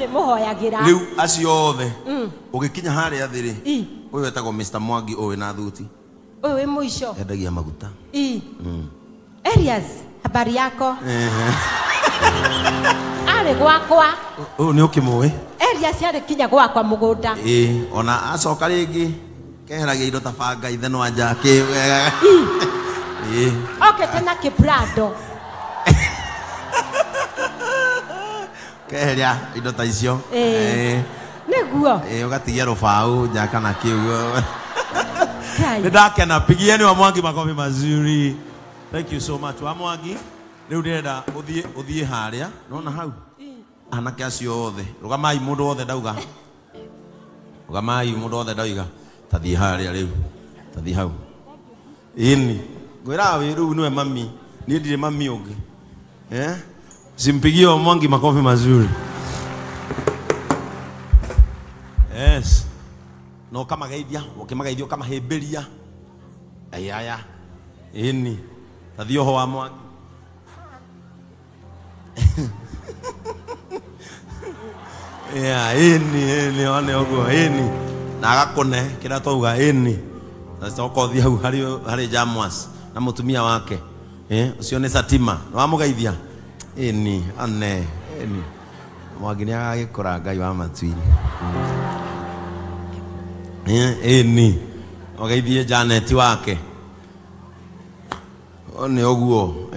muhoyagira riu acio othe ugikinya haria thiri uyu wetagwo Mr. Mwangi uyu na thuti uyu muisho endagia maguta Elias habari yako ari gwakwa uyu ni ukimwe Elias ari kinya gwakwa mugunda ona acoka ringi keheragia indo ta banga ithe no anja ki okay tena kiprado keheria indo ta icio niguo ugatigia rubau njaka na kiu ndakena pigieni wa Mwangi makofi mazuri. Thank you so much wa Mwangi. Riu ndirenda uthie haria nona hau anake acio othe rugamai mundu wothe ndauga rugamai mundu wothe ndauga tathie haria riu tathie hau ini ngwira we riu niwe mami ni ndire mami ungi simpigie wa Mwangi makofi mazuri. Yes. No kama gaidia, ukimagaithio kama heberia. Ayaya. Ini. Tathio ho wa Mwangi. Ini one ogo ini. Na agakone kira twauga ini. Sasa ukothia hau hari Jamwas na mutumia wake. Ucio ni Satima. No amugaithia. Ini ane ini. Mwangi ni agagikora Ngai wa matwini. Ini ogeithie Janet wake one oguo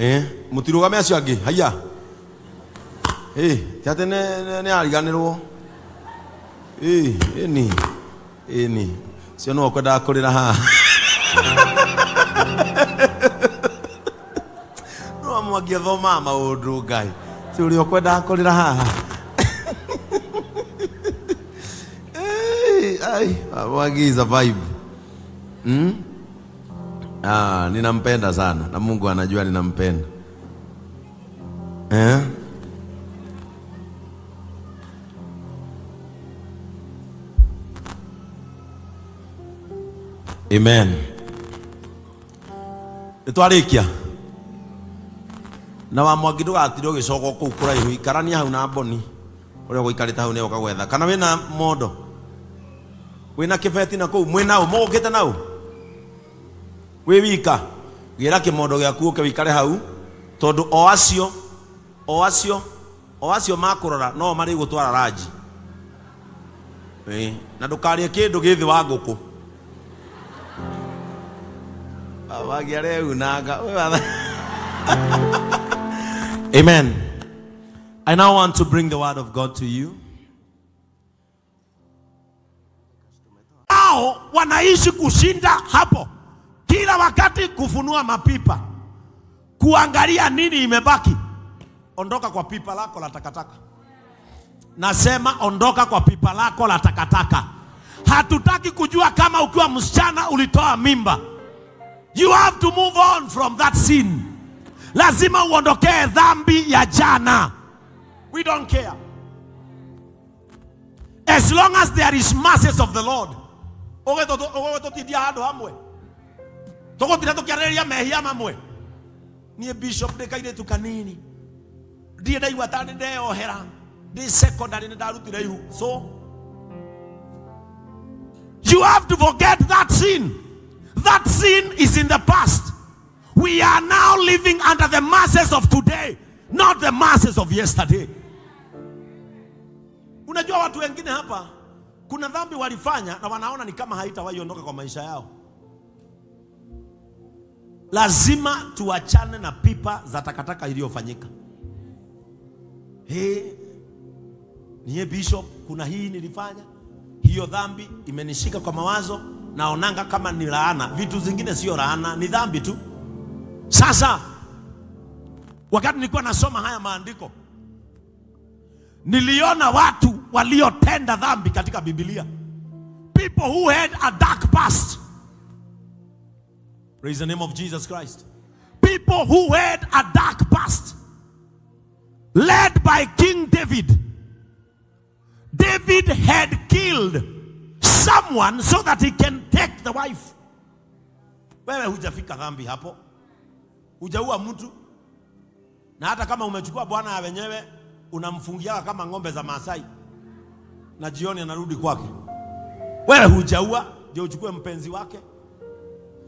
mutirugame acio angi haya tate ne ariganirwo ini cio no kwenda kurira ha no Mwangi thoma maundu Ngai ti uri okwenda kurira ha Mwangi is a vibe. Ninampenda sana na Mungu anajua ninampenda. Amen. Nitwarikia. Na wa Mwangi ndugatiro gicoko kuu kuraihu ikarania hau na Boni. Uria guikarita hau ne ukagwetha. Kana wina modo. Wina kibeti na kuu mwinao mogete nao we wika gira kimondo giaku uke wikare hau tondu o acio makurora no mari gutwara raji na ndukarie kindu githi wa nguku abagiare unaga Amen. I now want to bring the word of God to you. Wanaishi kushinda hapo kila wakati kufunua mapipa kuangalia nini imebaki. Ondoka kwa pipa lako la takataka. Nasema ondoka kwa pipa lako la takataka. Hatutaki kujua kama ukiwa msichana ulitoa mimba. You have to move on from that sin. Lazima uondokee dhambi ya jana. We don't care. As long as there is mercies of the Lord. Oge to tidia hado hamwe. Toko tira to kiareria mehia mamwe. Ni bishop de kaide tu kanini. Die dai watani de ohera. Di secondary ne darutira ihu. So you have to forget that sin. That sin is in the past. We are now living under the masses of today, not the masses of yesterday. Unajua watu wengine hapa kuna dhambi walifanya na wanaona ni kama haitawahi ondoka kwa maisha yao. Lazima tuachane na pipa za takataka iliyofanyika. Niye bishop, kuna hii nilifanya, hiyo dhambi imenishika kwa mawazo, naonanga kama ni laana. Vitu zingine sio laana, ni dhambi tu. Sasa wakati nilikuwa nasoma haya maandiko, niliona watu waliotenda dhambi katika Biblia. People who had a dark past. Praise the name of Jesus Christ. People who had a dark past. Led by King David. David had killed someone so that he can take the wife. Wewe hujafika dhambi hapo. Hujaua mtu. Na hata kama umechukua bwana ya wenyewe, unamfungia kama ng'ombe za Maasai. na jioni anarudi kwake. Wewe hujaua ndio uchukue mpenzi wake?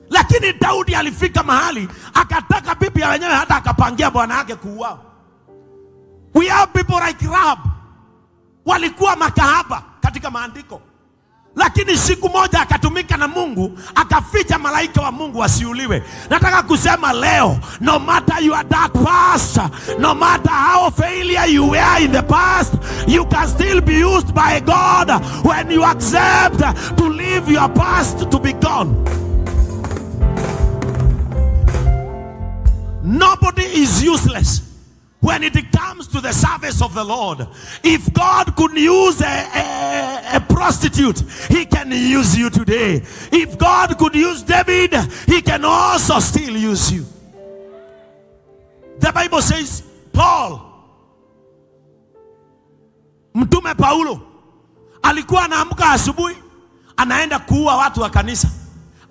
Lakini Daudi alifika mahali akataka bibi ya wenyewe, hata akapangia bwana yake kuuawa. We have people like Rahab, walikuwa makahaba katika maandiko, lakini siku moja akatumika na Mungu, akaficha malaika wa Mungu wasiuliwe. Nataka kusema leo, no matter your dark past, no matter how failure you were in the past, you can still be used by God when you accept to leave your past to be gone. Nobody is useless when it comes to the service of the Lord. If God could use a prostitute, he can use you today. If God could use David, he can also still use you. The Bible says Paul, Mtume Paulo, alikuwa anaamka asubuhi, anaenda kuua watu wa kanisa,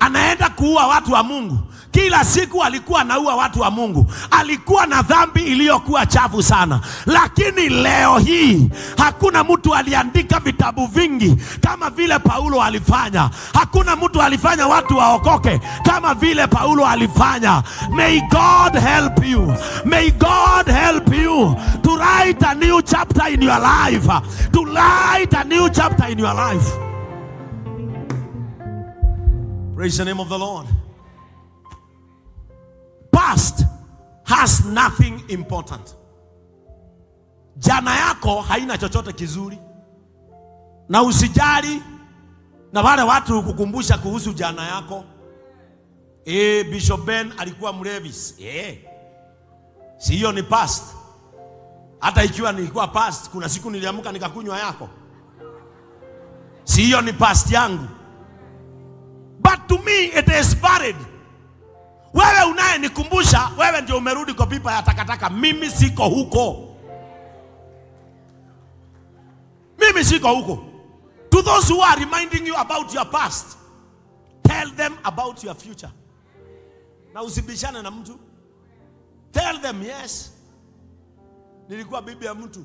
anaenda kuua watu wa Mungu. Kila siku alikuwa anaua watu wa Mungu. Alikuwa na dhambi iliyokuwa chafu sana. Lakini leo hii hakuna mtu aliandika vitabu vingi kama vile Paulo alifanya. Hakuna mtu alifanya watu waokoke kama vile Paulo alifanya. May God help you. May God help you to write a new chapter in your life. To write a new chapter in your life. Praise the name of the Lord. Past has nothing important. Jana yako haina chochote kizuri, na usijali na wale watu kukumbusha kuhusu jana yako. Bishop Ben alikuwa mlevi. Si hiyo ni past? Hata ikiwa nilikuwa past, kuna siku niliamka nikakunywa yako. Si hiyo ni past yangu? But to me it is buried. Wewe unayenikumbusha, wewe ndio umerudi kwa pipa ya takataka. Mimi siko huko. Mimi siko huko. To those who are reminding you about your past, tell them about your future. Na usibishane na mtu. Tell them, yes, nilikuwa bibi ya mtu,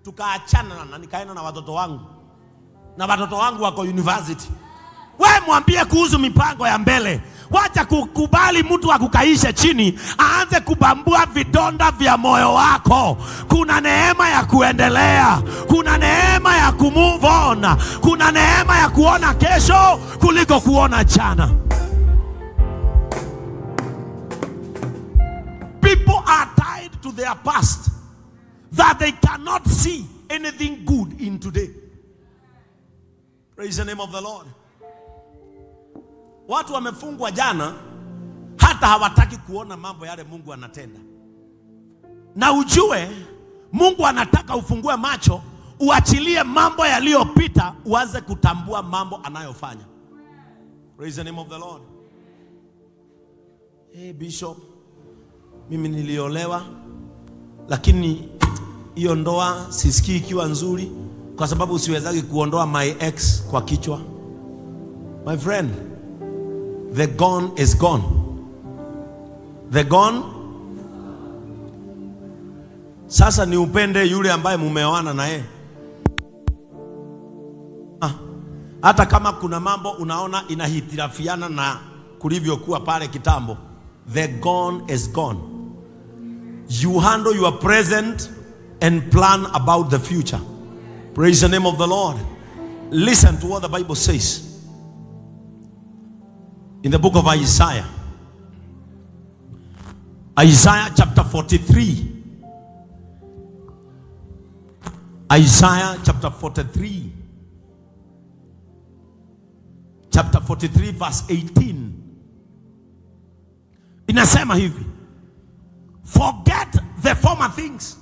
tukaachana na nikaenda na watoto wangu, na watoto wangu wako university. Wewe mwambie kuhusu mipango ya mbele. Wacha kukubali mtu akukaishe chini aanze kubambua vidonda vya moyo wako. Kuna neema ya kuendelea. Kuna neema ya kumove on. Kuna neema ya kuona kesho kuliko kuona jana. People are tied to their past that they cannot see anything good in today. Praise the name of the Lord. Watu wamefungwa jana, hata hawataki kuona mambo yale Mungu anatenda. Na ujue Mungu anataka ufungue macho, uachilie mambo yaliyopita, uanze kutambua mambo anayofanya. Praise the name of the Lord. Bishop, mimi niliolewa, lakini hiyo ndoa sisikii ikiwa nzuri kwa sababu siwezagi kuondoa my ex kwa kichwa. My friend, the gone is gone. The gone. Sasa ni upende yule ambaye mumeoana na yeye. Hata kama kuna mambo unaona inahitirafiana na kulivyokuwa pale kitambo. The gone is gone. You handle your present and plan about the future. Praise the name of the Lord. Listen to what the Bible says. In the book of Isaiah. Isaiah chapter 43. Isaiah chapter 43. Chapter 43 verse 18. Inasema hivi. Forget the former things.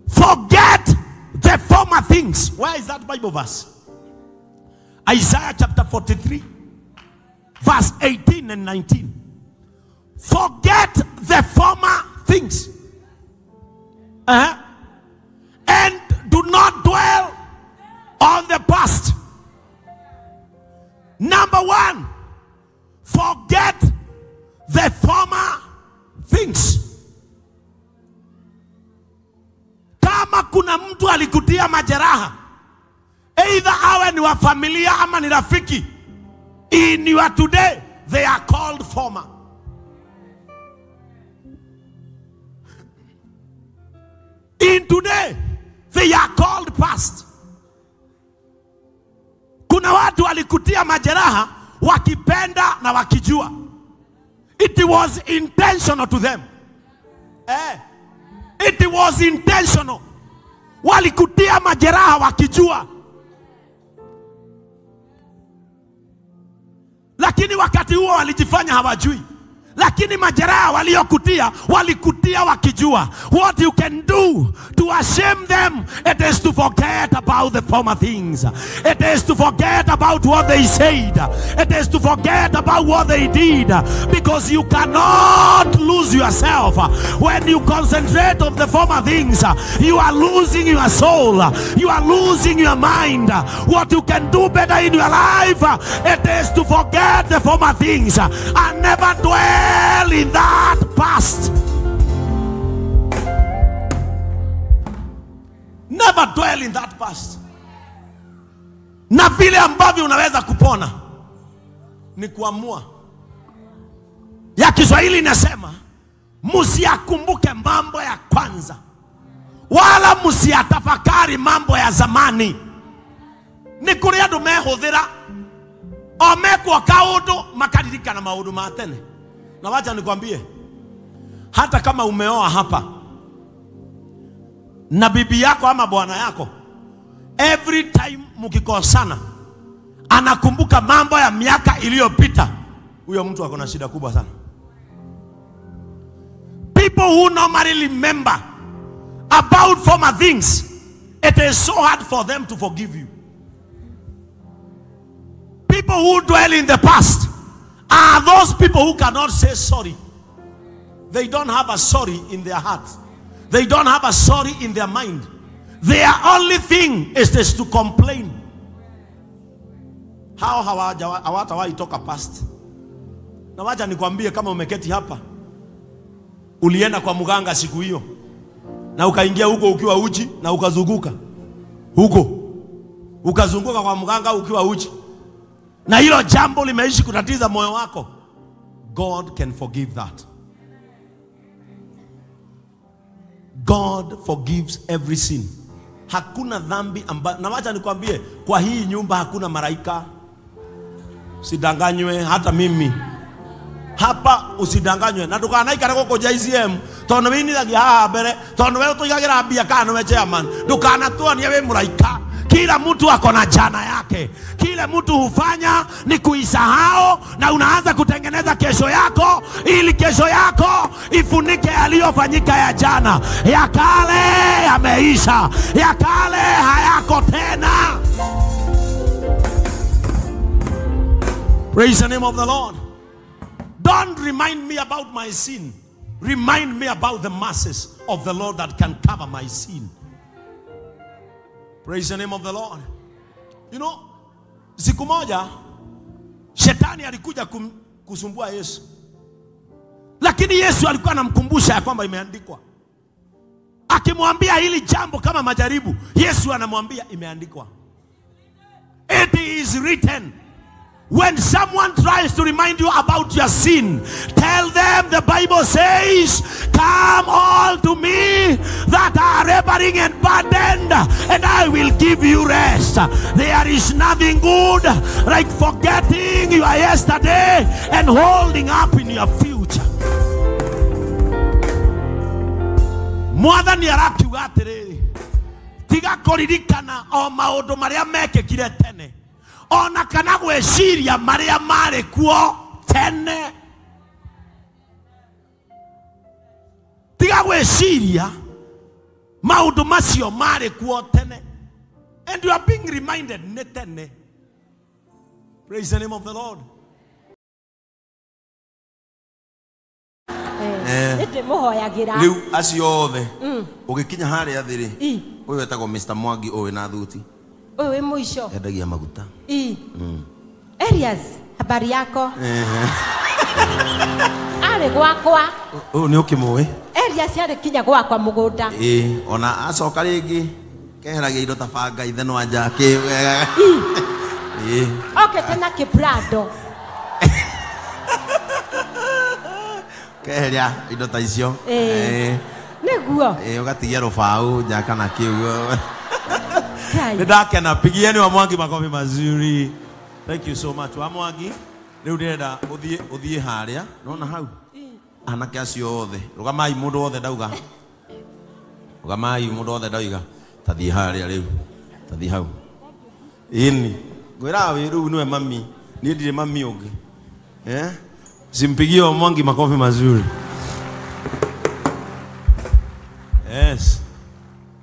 Forget the former things. Where is that Bible verse? Isaiah chapter 43 verse 18 and 19. Forget the former things. And do not dwell on the past. Number one, forget the former things. Kama kuna mtu alikutia majeraha, either awe ni wa familia ama ni rafiki, in your today, they are called former. In today, they are called past. Kuna watu walikutia majeraha wakipenda na wakijua. It was intentional to them. It was intentional. Walikutia majeraha wakijua. Lakini wakati huo walijifanya hawajui. Lakini majeraha waliokutia, walikutia wakijua. What you can do to ashame them, it is to forget about the former things. It is to forget about what they said. It is to forget about what they did. Because you cannot lose yourself. When you concentrate on the former things, you are losing your soul. You are losing your mind. What you can do better in your life, it is to forget the former things and never dwell in that past. Never dwell in that past. Na vile ambavyo unaweza kupona ni kuamua. Ya Kiswahili inasema msiyakumbuke mambo ya kwanza, wala msiyatafakari mambo ya zamani. Ni kuri andu mehuthira o mekwo kaundu makaririkana maundu ma tene. Na wacha nikwambie, hata kama umeoa hapa na bibi yako ama bwana yako, every time mkikosana anakumbuka mambo ya miaka iliyopita, huyo mtu ako na shida kubwa sana. People who normally remember about former things, it is so hard for them to forgive you. People who dwell in the past are those people who cannot say sorry. They don't have a sorry in their heart. They don't have a sorry in their mind. Their only thing is just to complain. How hawatawahi toka past. Na wacha nikwambie, kama umeketi hapa, ulienda kwa mganga siku hiyo na ukaingia huko ukiwa uchi na ukazunguka huko, ukazunguka kwa mganga ukiwa uchi, na hilo jambo limeishi kutatiza moyo wako, God can forgive that. God forgives every sin. Hakuna dhambi ambayo, na wacha nikwambie, kwa hii nyumba hakuna malaika. Usidanganywe, hata mimi hapa usidanganywe. Na ndukanaikare goko JCM tondu winithagia haha mbere, tondu we tuigagira mbia kana we chairman, ndukanatuonie we muraika. Kila mtu ako na jana yake. Kile mtu hufanya ni kuisahau, na unaanza kutengeneza kesho yako ili kesho yako ifunike yaliyofanyika ya jana. Ya kale yameisha, ya kale hayako tena. Praise the name of the Lord. Don't remind me about my sin. Remind me about the mercies of the Lord that can cover my sin. Praise the name of the Lord. You know, siku moja shetani alikuja kusumbua Yesu. Lakini Yesu alikuwa anamkumbusha ya kwamba imeandikwa. Akimwambia hili jambo kama majaribu, Yesu anamwambia imeandikwa. It is written. When someone tries to remind you about your sin, tell them the Bible says, come all to me that are laboring and burdened, and I will give you rest. There is nothing good like forgetting your yesterday and holding up in your future. Mwathani arakiuga atiriri, tiga kuririkana o maundu maria mekekire tene, ona kana gweciria maria mari kuo tene. Tiga gweciria maundu macio mari kuo tene, and you are being reminded ne tene. Praise the name of the Lord. Liu acio othe ugikinya haria thiri uyu etagwo Mr. Mwangi uyu na thuti uyu wi muico endagia maguta Elias Habari yako? Ari gwakwa. Ni ukimwe. Eria ciarĩ kinya gwakwa mũgũnda. Ona acoka rĩngĩ keheragia indo ta banga ithenwa njake. Okay, tena kiprado. Keheria indo ta icio. Nĩguo. Ũgatigia rũbaũ njaka na kĩu. Nĩndakena, pigieni wa Mwangi makofi mazuri. Thank you so much. Wa Mwangi, rĩu ndĩrenda ũthiĩ harĩa. Nona hau? Anake acio othe. Rugamai mũndũ othe ndauga. Rugamai mũndũ othe ndauga. Tathiĩ harĩa rĩu. Tathiĩ hau. Ini. Ngwĩra wĩ rĩu nĩwe mami. Niĩ ndirĩ mami ũngĩ. Simpigie wa Mwangi makofi mazuri. Yes.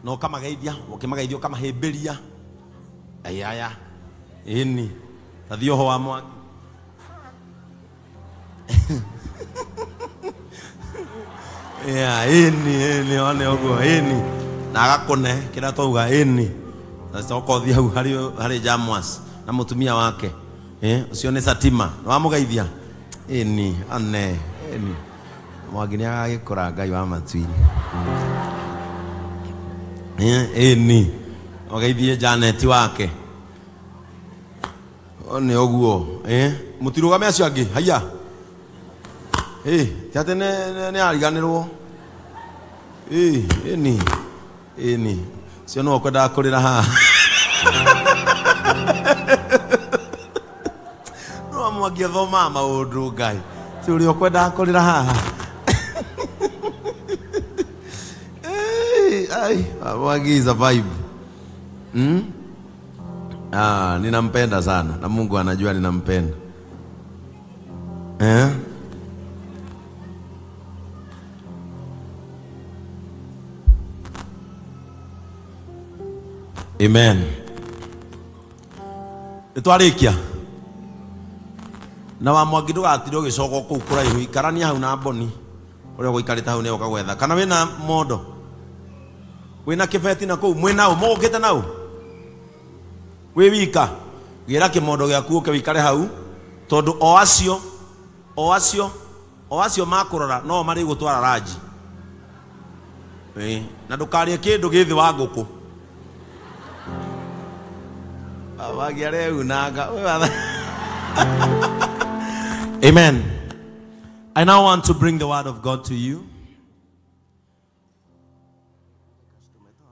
No kama gaidia, ukimagaithio kama heberia. Ayaya. Ini. Tathio ho wa Mwangi. Ini one ogo ini. Na agakone kira touga ini. Sasa ukothi hau hari Jamwas na mutumia wake. Ucio ni Satima. Wa mugaithia. Ini ane ini. Mwangi ni agagikora Ngai wa matwiri. Ini ogeithie Janet wake. One oguo mutirugame acio angi haya. Tate ne ariganirwo. Ini cio no kwenda kurira ha. No Mwangi thoma maundu Ngai. Cio uri kwenda kurira ha. Mwangi is a vibe. Ninampenda sana na Mungu anajua ninampenda. Amen. Nitwarikia. Na wa Mwangi ndugatire ugicoka kuu kuraihu ikarania hau na Boni. Uri guikarita hau ne ukagwetha. Kana wina mondo. Wina kibeti na kuu mwina u mogokete nau. We wika. Gira kimondo gyaku uke wikare hau. Tondu o acio makurora no mari gutwara raji. Na ndukarie kindu githi wa nguku. Awagiare unaga. Amen. I now want to bring the word of God to you.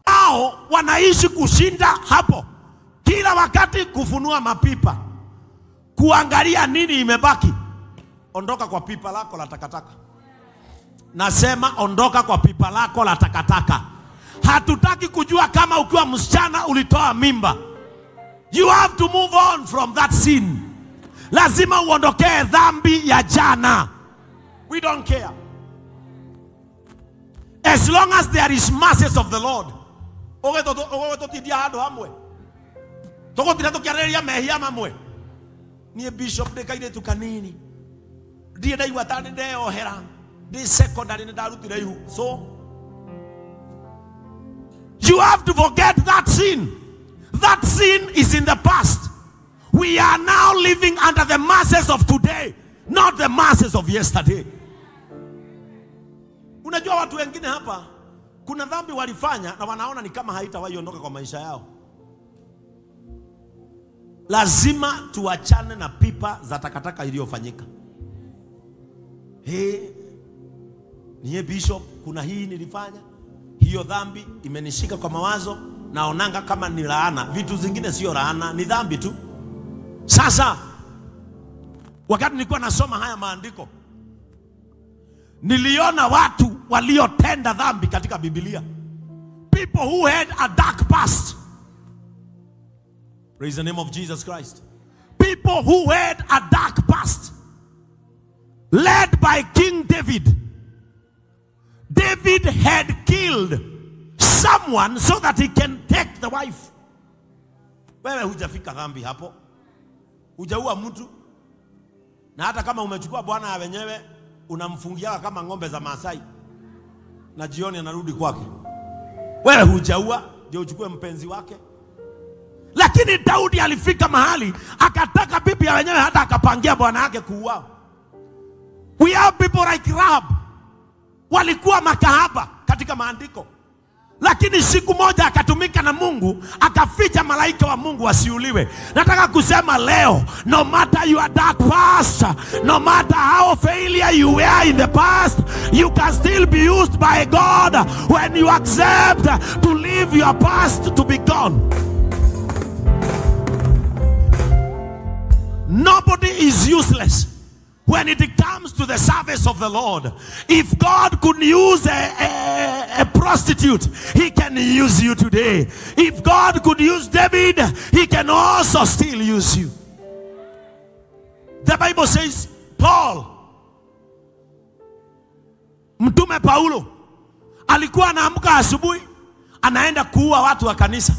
Hao wanaishi kushinda hapo. Kila wakati kufunua mapipa. Kuangalia nini imebaki. Ondoka kwa pipa lako la takataka. Nasema ondoka kwa pipa lako la takataka. Hatutaki kujua kama ukiwa msichana ulitoa mimba. You have to move on from that sin. Lazima uondokee dhambi ya jana. We don't care. As long as there is mercies of the Lord. Oge totidia hado hamwe. Toko tira tokiareria mehia mamwe. Ni bishop de kaide tukanini. Die dai watani de ohera. Di secondary ne darutire ihu. So you have to forget that sin. That sin is in the past. We are now living under the masses of today, not the masses of yesterday. Unajua watu wengine hapa kuna dhambi walifanya na wanaona ni kama haitawahi ondoka kwa maisha yao. Lazima tuachane na pipa za takataka iliyofanyika. Niye bishop, kuna hii nilifanya. Hiyo dhambi imenishika kwa mawazo, naonanga kama ni laana. Vitu zingine sio laana, ni dhambi tu. Sasa wakati nilikuwa nasoma haya maandiko, niliona watu waliotenda dhambi katika Biblia. People who had a dark past. Praise the name of Jesus Christ. People who had a dark past. Led by King David. David had killed someone so that he can take the wife. Wewe hujafika dhambi hapo. Hujaua mtu. Na hata kama umechukua bwana ya wenyewe, unamfungia kama ng'ombe za Maasai. Na jioni anarudi kwake. Wewe hujaua, ndio uchukue mpenzi wake. Lakini Daudi alifika mahali akataka bibi ya wenyewe, hata akapangia bwana yake kuuawa. We have people like Rahab, walikuwa makahaba katika maandiko, lakini siku moja akatumika na Mungu, akaficha malaika wa Mungu wasiuliwe. Nataka kusema leo, no matter your dark past, no matter how failure you were in the past, you can still be used by God when you accept to leave your past to be gone. Nobody is useless when it comes to the service of the Lord. If God could use a prostitute, he can use you today. If God could use David, he can also still use you. The Bible says, Paul, Mtume Paulo, alikuwa anaamka asubuhi, anaenda kuua watu wa kanisa,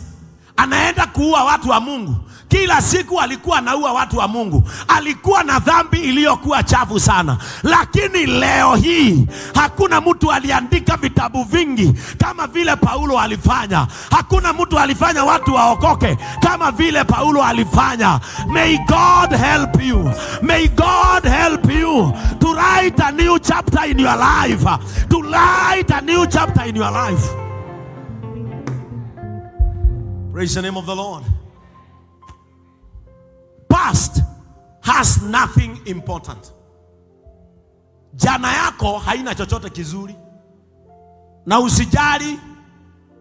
anaenda kuua watu wa Mungu. Kila siku alikuwa anaua watu wa Mungu. Alikuwa na dhambi iliyokuwa chafu sana. Lakini leo hii hakuna mtu aliandika vitabu vingi kama vile Paulo alifanya. Hakuna mtu alifanya watu waokoke kama vile Paulo alifanya. May God help you. May God help you to write a new chapter in your life. To write a new chapter in your life. Praise the name of the Lord. Past has nothing important. Jana yako haina chochote kizuri. Na usijali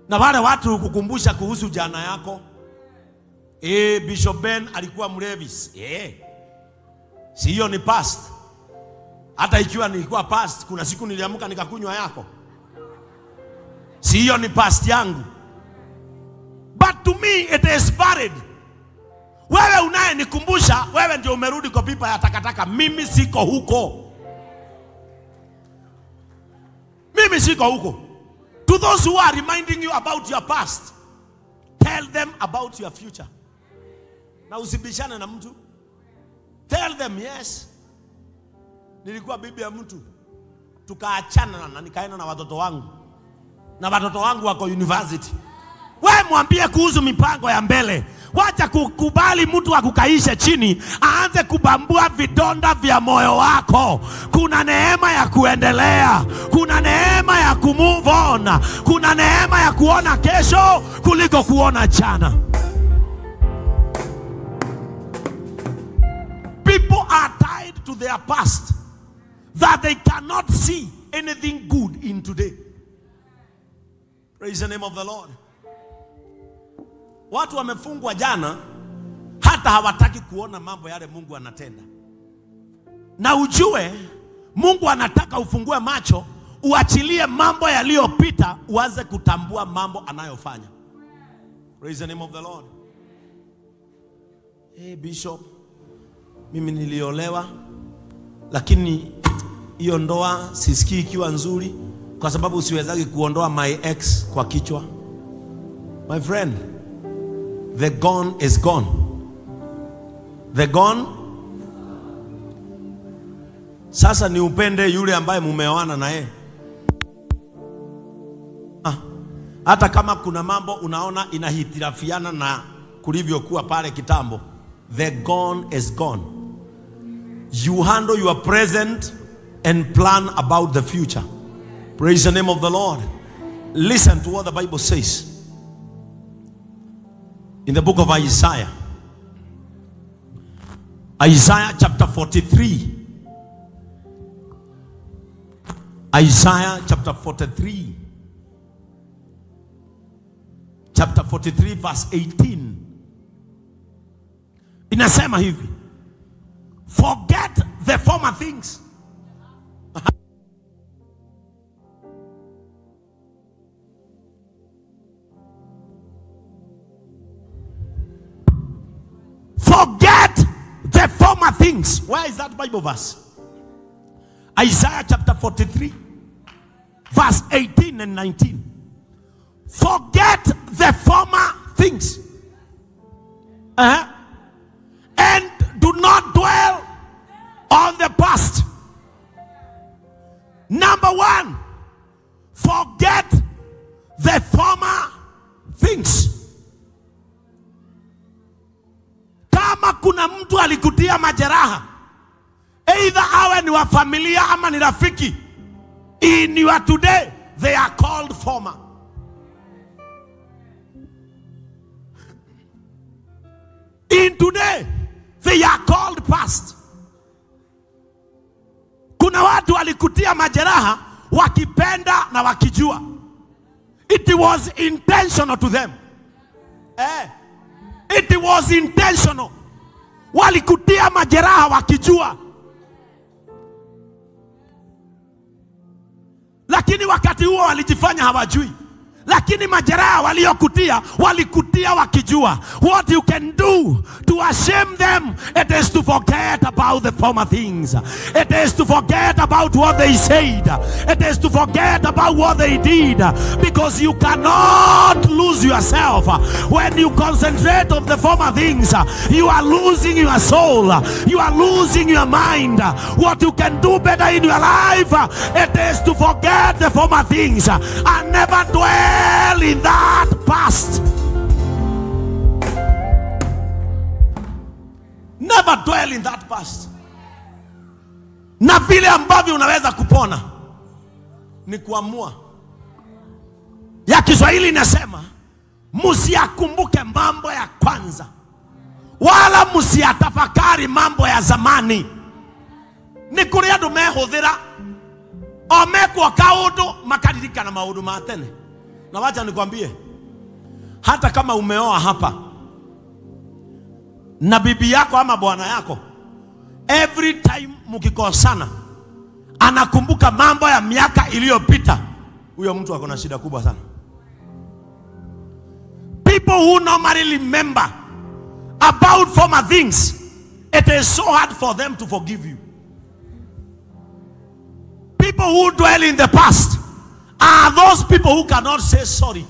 na wale watu kukumbusha kuhusu jana yako. Bishop Ben alikuwa mlevi. Si hiyo ni past. Hata ikiwa nilikuwa past, kuna siku niliamka nikakunywa yako. Si hiyo ni past yangu. But to me it is buried. Wewe unaye nikumbusha, wewe ndio umerudi kwa pipa ya takataka. Mimi siko huko. Mimi siko huko. To those who are reminding you about your past, tell them about your future. Na usibishane na mtu. Tell them, yes, nilikuwa bibi ya mtu, tukaachana na nikaenda na watoto wangu. Na watoto wangu wako university. Wewe mwambie kuhusu mipango ya mbele. Wacha kukubali mtu akukaishe chini, aanze kubambua vidonda vya moyo wako. Kuna neema ya kuendelea. Kuna neema ya kumove on. Kuna neema ya kuona kesho kuliko kuona jana. People are tied to their past that they cannot see anything good in today. Praise the name of the Lord. Watu wamefungwa jana, hata hawataki kuona mambo yale Mungu anatenda. Na ujue Mungu anataka ufungue macho, uachilie mambo yaliyopita, uanze kutambua mambo anayofanya. Praise the name of the Lord. Bishop, mimi niliolewa, lakini hiyo ndoa sisikii ikiwa nzuri kwa sababu siwezaki kuondoa my ex kwa kichwa. My friend, the gone is gone. The gone. Sasa ni upende yule ambaye mumeoana na yeye. Hata kama kuna mambo unaona inahitirafiana na kulivyokuwa pale kitambo. The gone is gone. You handle your present and plan about the future. Praise the name of the Lord. Listen to what the Bible says. In the book of Isaiah. Isaiah chapter 43. Isaiah chapter 43. Chapter 43 verse 18. Inasema hivi. Forget the former things. Forget the former things. Where is that Bible verse? Isaiah chapter 43 verse 18 and 19. Forget the former things. And do not dwell on the past. Number one, forget the former things. walikutia majeraha, either awe ni wa familia ama ni rafiki, in your today they are called former. In today they are called past. Kuna watu walikutia majeraha wakipenda na wakijua. It was intentional to them. It was intentional. Walikutia majeraha wakijua. Lakini wakati huo walijifanya hawajui. Lakini majeraha waliokutia, walikutia wakijua. What you can do to shame them, it is to forget about the former things. It is to forget about what they said. It is to forget about what they did. Because you cannot lose yourself. When you concentrate on the former things, you are losing your soul. You are losing your mind. What you can do better in your life, it is to forget the former things and never dwell in that past. Never dwell in that past. Na vile ambavyo unaweza kupona ni kuamua. Ya Kiswahili inasema msiyakumbuke mambo ya kwanza, wala msiyatafakari mambo ya zamani. Ni kuri andu mehuthira o mekwo kaundu makaririkana maundu ma tene. Na wacha nikwambie, hata kama umeoa hapa na bibi yako ama bwana yako, every time mkikosana anakumbuka mambo ya miaka iliyopita, huyo mtu ako na shida kubwa sana. People who normally remember about former things, it is so hard for them to forgive you. People who dwell in the past are those people who cannot say sorry.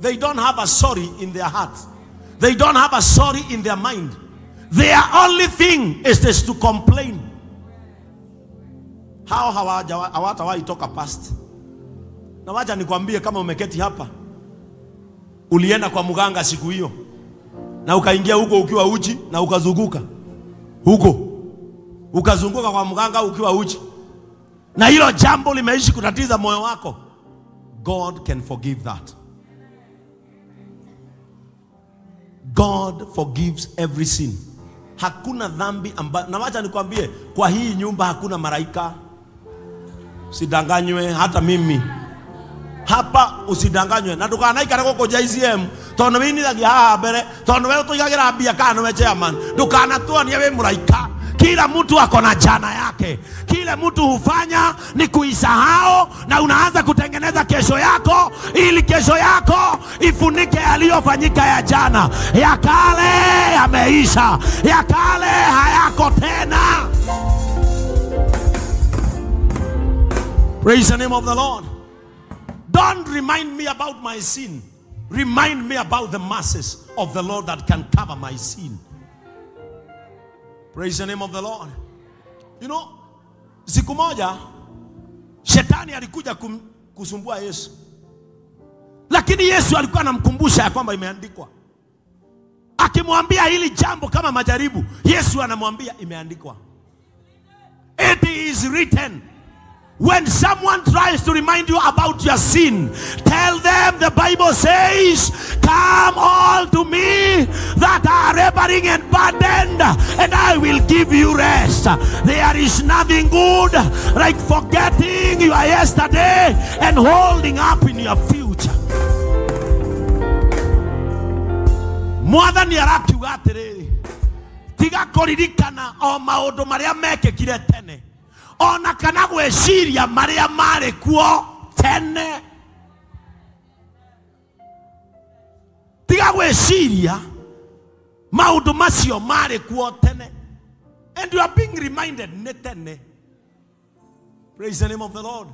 They don't have a sorry in their heart. They don't have a sorry in their mind. Their only thing is just to complain. How hawatawahi toka past. Na wacha nikwambie, kama umeketi hapa, ulienda kwa mganga siku hiyo na ukaingia huko ukiwa uchi na ukazunguka huko, ukazunguka kwa mganga ukiwa uchi, na hilo jambo limeishi kutatiza moyo wako, God can forgive that. God forgives every sin. Hakuna dhambi ambayo, na wacha nikwambie, kwa hii nyumba hakuna malaika. Usidanganywe, hata mimi hapa usidanganywe. Na ndukanaika rako kwa JCM tono wini thagi haha mbere tono wewe tuigagira mbia kana we chairman, ndukanatuonie we muraika. Kila mtu ako na jana yake. Kile mtu hufanya ni kuisahau, na unaanza kutengeneza kesho yako ili kesho yako ifunike yaliyofanyika ya jana. Ya kale yameisha, ya kale hayako tena. Praise the name of the Lord. Don't remind me about my sin. Remind me about the mercies of the Lord that can cover my sin. Praise the name of the Lord. You know, siku moja shetani alikuja kusumbua Yesu. Lakini Yesu alikuwa anamkumbusha ya kwamba imeandikwa. Akimwambia hili jambo kama majaribu, Yesu anamwambia imeandikwa. It is written. When someone tries to remind you about your sin, tell them the Bible says, come all to me that are laboring and burdened, and I will give you rest. There is nothing good like forgetting your yesterday and holding up in your future. Mwathani arakiuga atiriri, tiga kuririkana o maundu maria mekekire tene, ona kana gweciria maria mari kuo tene. Tiga gweciria maundu macio mari kuo tene. And you are being reminded ne tene. Praise the name of the Lord.